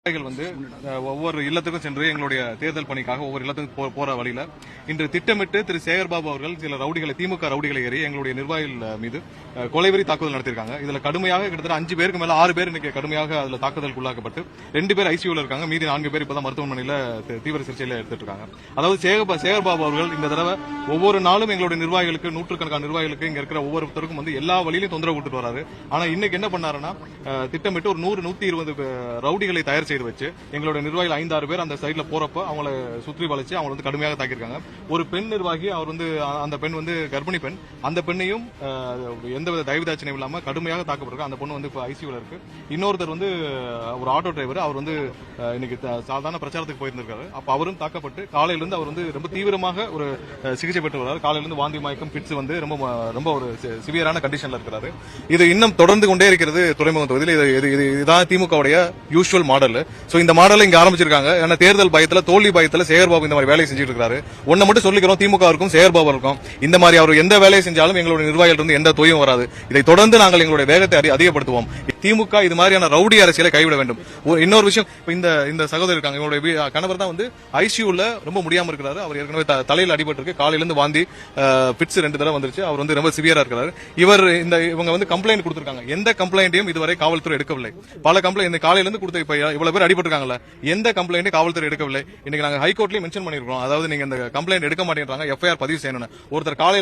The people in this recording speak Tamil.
வந்து ஒவ்வொரு இல்லத்துக்கும் சென்று எங்களுடைய தேர்தல் பணிக்காக ஒவ்வொரு இல்லத்துக்கும் போற வழியில இன்று திட்டமிட்டு திரு சேகர்பாபு அவர்கள் சில ரவுடிகளை திமுக ரவுடிகளை ஏறி எங்களுடைய நிர்வாகிகள் மீது கொலைவெறி தாக்குதல் நடத்திருக்காங்க. இதுல கடுமையாக கிட்டத்தட்ட 5 பேருக்கு மேல 6 பேர் இன்னைக்கு கடுமையாக அதுல தாக்குதலுக்கு உள்ளாக்கப்பட்டு 2 பேர் ஐசியூல இருக்காங்க. மீதி 4 பேர் இப்பதான் மருத்துவமனையில தீவிர சிகிச்சையில எடுத்துட்டு இருக்காங்க. அதாவது சேகர்பாபு அவர்கள் இந்த தடவை ஒவ்வொரு நாளும் எங்களுடைய நிர்வாகிகளுக்கு நூற்றுக்கணக்கான நிர்வாகிகளுக்கு இங்க இருக்கிற ஒவ்வொருத்தருக்கும் வந்து எல்லா வழியிலும் தொந்தரவு கொடுத்துட்டு வராரு. ஆனா இன்னைக்கு என்ன பண்ணாருன்னா திட்டமிட்டு ஒரு 100-120 ரவுடிகளை தயார் செய்து வச்சு எங்களுடைய நிர்வாகிகள் 5-6 பேர் அந்த சைட்ல போறப்ப அவங்களை சுற்றி வளைச்சு அவங்க வந்து கடுமையாக தாக்கியிருக்காங்க. ஒரு பெண் நிர்வாகி அவர் வந்து அந்த பெண் வந்து கர்ப்பிணி பெண், அந்த பெண்ணையும் எந்தவித தயவுதாட்சணையும் இல்லாம கடுமையாக தாக்கப்பட்டிருக்கு. அந்த பொண்ணு வந்து ஐசியூல இருக்கு. இன்னொருத்தர் வந்து ஒரு ஆட்டோ டிரைவர், அவர் வந்து இன்னைக்கு சாதாரண பிரச்சாரத்துக்கு போயிருந்திருக்காரு. அப்ப அவரும் தாக்கப்பட்டு காலையில இருந்து அவர் வந்து ரொம்ப தீவிரமாக ஒரு சிகிச்சை பெற்று வர்றாரு. காலையில இருந்து வாந்தி மயக்கம் பிட்ஸ் வந்து ரொம்ப ஒரு சிவியரான கண்டிஷன்ல இருக்கிறாரு. இது இன்னும் தொடர்ந்து கொண்டே இருக்கிறது. துறைமுகம் தொகுதியில் இதுதான் திமுகவுடைய யூசுவல் மாடல். சோ இந்த மாடலை இங்க ஆரம்பிச்சிருக்காங்க. ஏன்னா தேர்தல் பயத்துல தோல்வி பயத்துல சேகர்பாபு இந்த மாதிரி வேலையை செஞ்சுட்டு இருக்காரு. ஒன்ன மட்டும் சொல்லிக்கிறோம், திமுக இருக்கும் சேகர்பாபு இருக்கும் இந்த மாதிரி அவர் எந்த வேலையை செஞ்சாலும் எங்களுடைய நிர்வாகிகள் இருந்து எந்த தொய்வும் வராது. இதை தொடர்ந்து நாங்கள் எங்களுடைய வேகத்தை அதிகப்படுத்துவோம். திமுக இது மாதிரியான ரவுடி அரசியலை கைவிட வேண்டும். இன்னொரு விஷயம், இந்த சகோதரர் இருக்காங்க, எங்களுடைய கணவர் தான் வந்து ஐசியூல ரொம்ப முடியாம இருக்கிறாரு. அவர் ஏற்கனவே தலையில் அடிபட்டு இருக்கு. காலையில இருந்து வாந்தி பிட்ஸ் 2 தடவை வந்துருச்சு. அவர் வந்து ரொம்ப சிவியரா இருக்கிறாரு. இவங்க வந்து கம்ப்ளைண்ட் கொடுத்திருக்காங்க. எந்த கம்ப்ளைண்ட்டையும் இதுவரை காவல்துறை எடுக்கவில்லை. பல கம்ப்ளைண்ட் காலையில இருந்து கொடுத்த இப்ப இவ்வளவு பேர் அடிபட்டிருக்காங்கல்ல, எந்த கம்ப்ளைண்ட் காவல்துறை எடுக்கவில்லை. இன்னைக்கு நாங்க ஹைகோர்ட்லயும் மென்ஷன் பண்ணிருக்கோம். அதாவது நீங்க இந்த கம்ப்ளைண்ட் எடுக்க மாட்டேங்கிறாங்க, எஃப்ஐஆர் பதிவு செய்யணும். ஒருத்தர் காலையில